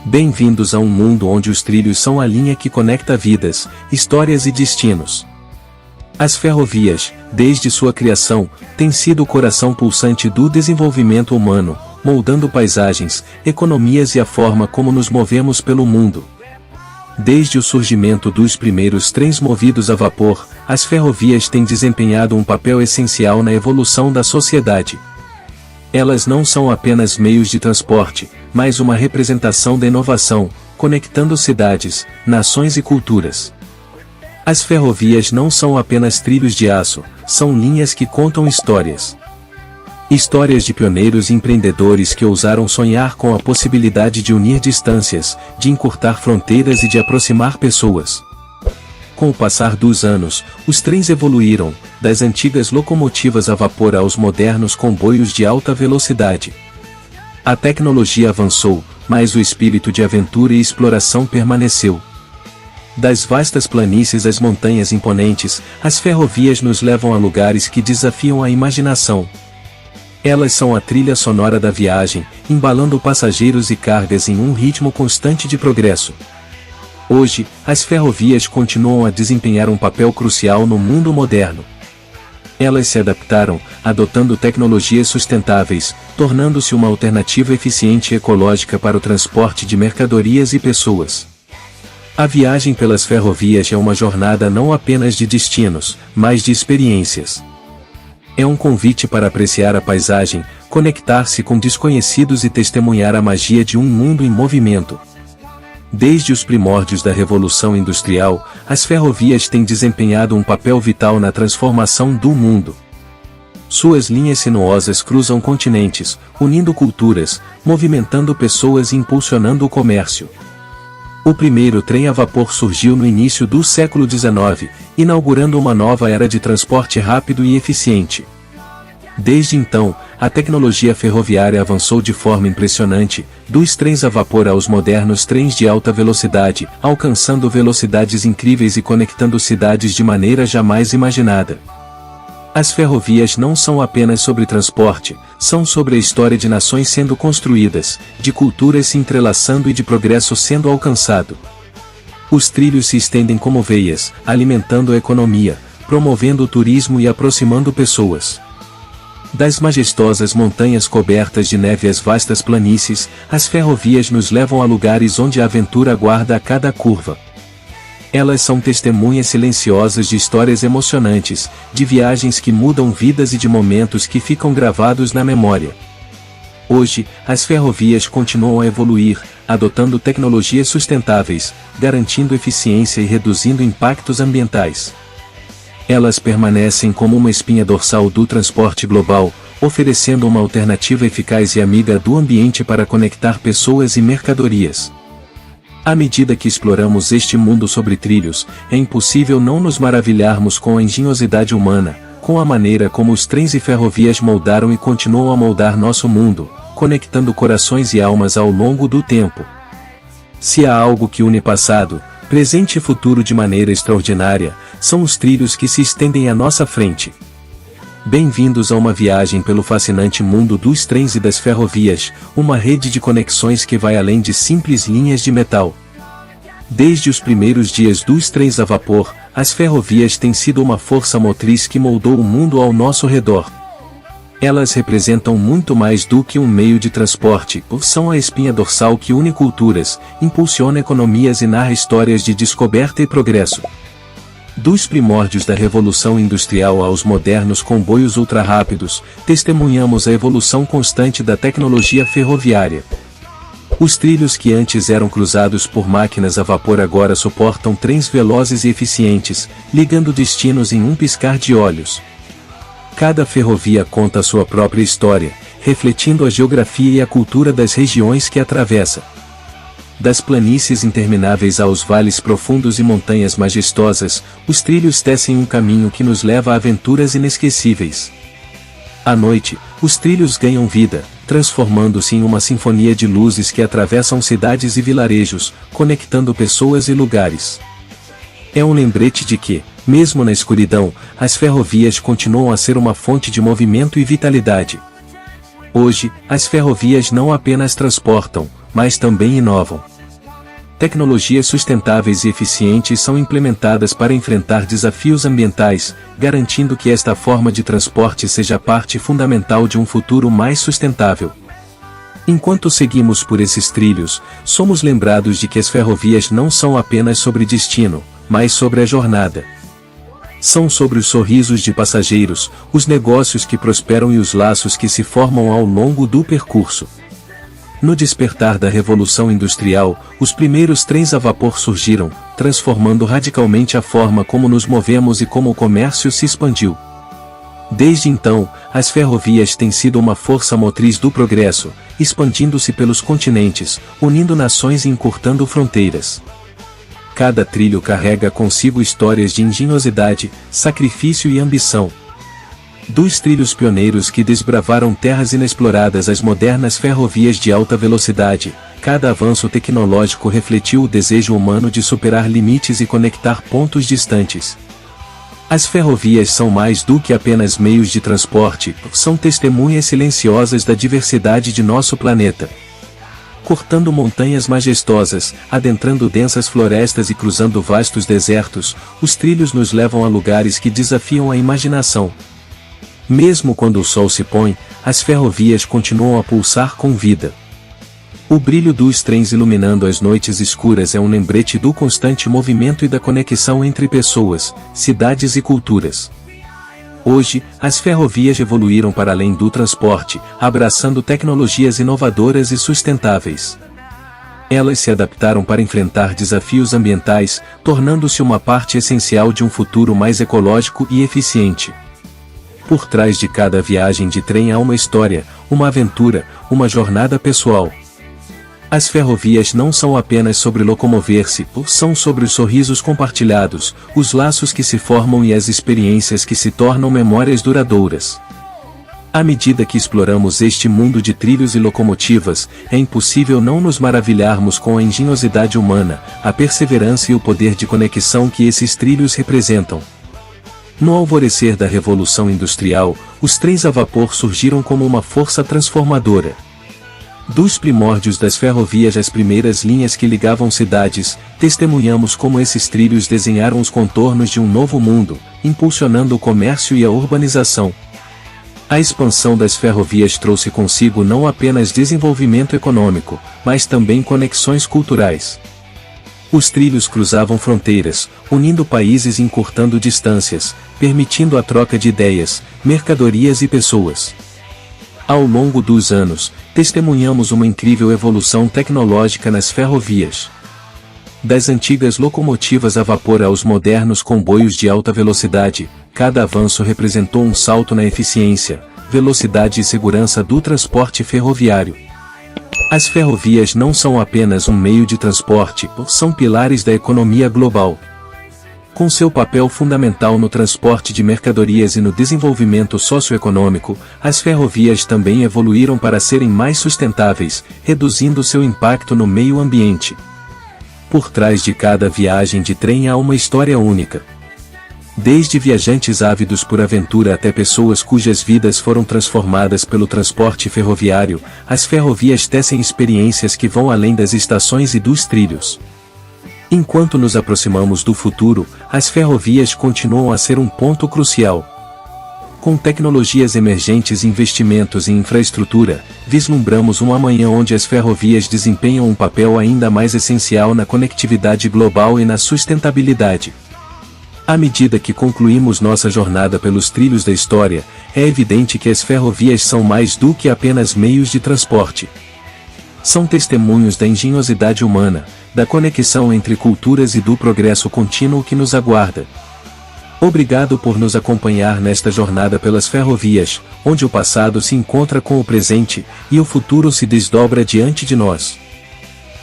Bem-vindos a um mundo onde os trilhos são a linha que conecta vidas, histórias e destinos. As ferrovias, desde sua criação, têm sido o coração pulsante do desenvolvimento humano, moldando paisagens, economias e a forma como nos movemos pelo mundo. Desde o surgimento dos primeiros trens movidos a vapor, as ferrovias têm desempenhado um papel essencial na evolução da sociedade. Elas não são apenas meios de transporte, mas uma representação da inovação, conectando cidades, nações e culturas. As ferrovias não são apenas trilhos de aço, são linhas que contam histórias. Histórias de pioneiros e empreendedores que ousaram sonhar com a possibilidade de unir distâncias, de encurtar fronteiras e de aproximar pessoas. Com o passar dos anos, os trens evoluíram, das antigas locomotivas a vapor aos modernos comboios de alta velocidade. A tecnologia avançou, mas o espírito de aventura e exploração permaneceu. Das vastas planícies às montanhas imponentes, as ferrovias nos levam a lugares que desafiam a imaginação. Elas são a trilha sonora da viagem, embalando passageiros e cargas em um ritmo constante de progresso. Hoje, as ferrovias continuam a desempenhar um papel crucial no mundo moderno. Elas se adaptaram, adotando tecnologias sustentáveis, tornando-se uma alternativa eficiente e ecológica para o transporte de mercadorias e pessoas. A viagem pelas ferrovias é uma jornada não apenas de destinos, mas de experiências. É um convite para apreciar a paisagem, conectar-se com desconhecidos e testemunhar a magia de um mundo em movimento. Desde os primórdios da Revolução Industrial, as ferrovias têm desempenhado um papel vital na transformação do mundo. Suas linhas sinuosas cruzam continentes, unindo culturas, movimentando pessoas e impulsionando o comércio. O primeiro trem a vapor surgiu no início do século XIX, inaugurando uma nova era de transporte rápido e eficiente. Desde então, a tecnologia ferroviária avançou de forma impressionante, dos trens a vapor aos modernos trens de alta velocidade, alcançando velocidades incríveis e conectando cidades de maneira jamais imaginada. As ferrovias não são apenas sobre transporte, são sobre a história de nações sendo construídas, de culturas se entrelaçando e de progresso sendo alcançado. Os trilhos se estendem como veias, alimentando a economia, promovendo o turismo e aproximando pessoas. Das majestosas montanhas cobertas de neve às vastas planícies, as ferrovias nos levam a lugares onde a aventura aguarda a cada curva. Elas são testemunhas silenciosas de histórias emocionantes, de viagens que mudam vidas e de momentos que ficam gravados na memória. Hoje, as ferrovias continuam a evoluir, adotando tecnologias sustentáveis, garantindo eficiência e reduzindo impactos ambientais. Elas permanecem como uma espinha dorsal do transporte global, oferecendo uma alternativa eficaz e amiga do ambiente para conectar pessoas e mercadorias. À medida que exploramos este mundo sobre trilhos, é impossível não nos maravilharmos com a engenhosidade humana, com a maneira como os trens e ferrovias moldaram e continuam a moldar nosso mundo, conectando corações e almas ao longo do tempo. Se há algo que une passado, presente e futuro de maneira extraordinária, são os trilhos que se estendem à nossa frente. Bem-vindos a uma viagem pelo fascinante mundo dos trens e das ferrovias, uma rede de conexões que vai além de simples linhas de metal. Desde os primeiros dias dos trens a vapor, as ferrovias têm sido uma força motriz que moldou o mundo ao nosso redor. Elas representam muito mais do que um meio de transporte, são a espinha dorsal que une culturas, impulsiona economias e narra histórias de descoberta e progresso. Dos primórdios da Revolução Industrial aos modernos comboios ultra-rápidos, testemunhamos a evolução constante da tecnologia ferroviária. Os trilhos que antes eram cruzados por máquinas a vapor agora suportam trens velozes e eficientes, ligando destinos em um piscar de olhos. Cada ferrovia conta a sua própria história, refletindo a geografia e a cultura das regiões que atravessa. Das planícies intermináveis aos vales profundos e montanhas majestosas, os trilhos tecem um caminho que nos leva a aventuras inesquecíveis. À noite, os trilhos ganham vida, transformando-se em uma sinfonia de luzes que atravessam cidades e vilarejos, conectando pessoas e lugares. É um lembrete de que, mesmo na escuridão, as ferrovias continuam a ser uma fonte de movimento e vitalidade. Hoje, as ferrovias não apenas transportam, mas também inovam. Tecnologias sustentáveis e eficientes são implementadas para enfrentar desafios ambientais, garantindo que esta forma de transporte seja parte fundamental de um futuro mais sustentável. Enquanto seguimos por esses trilhos, somos lembrados de que as ferrovias não são apenas sobre destino, mas sobre a jornada. São sobre os sorrisos de passageiros, os negócios que prosperam e os laços que se formam ao longo do percurso. No despertar da Revolução Industrial, os primeiros trens a vapor surgiram, transformando radicalmente a forma como nos movemos e como o comércio se expandiu. Desde então, as ferrovias têm sido uma força motriz do progresso, expandindo-se pelos continentes, unindo nações e encurtando fronteiras. Cada trilho carrega consigo histórias de engenhosidade, sacrifício e ambição. Dos trilhos pioneiros que desbravaram terras inexploradas às modernas ferrovias de alta velocidade, cada avanço tecnológico refletiu o desejo humano de superar limites e conectar pontos distantes. As ferrovias são mais do que apenas meios de transporte, são testemunhas silenciosas da diversidade de nosso planeta. Cortando montanhas majestosas, adentrando densas florestas e cruzando vastos desertos, os trilhos nos levam a lugares que desafiam a imaginação. Mesmo quando o sol se põe, as ferrovias continuam a pulsar com vida. O brilho dos trens iluminando as noites escuras é um lembrete do constante movimento e da conexão entre pessoas, cidades e culturas. Hoje, as ferrovias evoluíram para além do transporte, abraçando tecnologias inovadoras e sustentáveis. Elas se adaptaram para enfrentar desafios ambientais, tornando-se uma parte essencial de um futuro mais ecológico e eficiente. Por trás de cada viagem de trem há uma história, uma aventura, uma jornada pessoal. As ferrovias não são apenas sobre locomover-se, são sobre os sorrisos compartilhados, os laços que se formam e as experiências que se tornam memórias duradouras. À medida que exploramos este mundo de trilhos e locomotivas, é impossível não nos maravilharmos com a engenhosidade humana, a perseverança e o poder de conexão que esses trilhos representam. No alvorecer da Revolução Industrial, os trens a vapor surgiram como uma força transformadora. Dos primórdios das ferrovias às primeiras linhas que ligavam cidades, testemunhamos como esses trilhos desenharam os contornos de um novo mundo, impulsionando o comércio e a urbanização. A expansão das ferrovias trouxe consigo não apenas desenvolvimento econômico, mas também conexões culturais. Os trilhos cruzavam fronteiras, unindo países e encurtando distâncias, permitindo a troca de ideias, mercadorias e pessoas. Ao longo dos anos, testemunhamos uma incrível evolução tecnológica nas ferrovias. Das antigas locomotivas a vapor aos modernos comboios de alta velocidade, cada avanço representou um salto na eficiência, velocidade e segurança do transporte ferroviário. As ferrovias não são apenas um meio de transporte, são pilares da economia global. Com seu papel fundamental no transporte de mercadorias e no desenvolvimento socioeconômico, as ferrovias também evoluíram para serem mais sustentáveis, reduzindo seu impacto no meio ambiente. Por trás de cada viagem de trem há uma história única. Desde viajantes ávidos por aventura até pessoas cujas vidas foram transformadas pelo transporte ferroviário, as ferrovias tecem experiências que vão além das estações e dos trilhos. Enquanto nos aproximamos do futuro, as ferrovias continuam a ser um ponto crucial. Com tecnologias emergentes e investimentos em infraestrutura, vislumbramos um amanhã onde as ferrovias desempenham um papel ainda mais essencial na conectividade global e na sustentabilidade. À medida que concluímos nossa jornada pelos trilhos da história, é evidente que as ferrovias são mais do que apenas meios de transporte. São testemunhos da engenhosidade humana, da conexão entre culturas e do progresso contínuo que nos aguarda. Obrigado por nos acompanhar nesta jornada pelas ferrovias, onde o passado se encontra com o presente, e o futuro se desdobra diante de nós.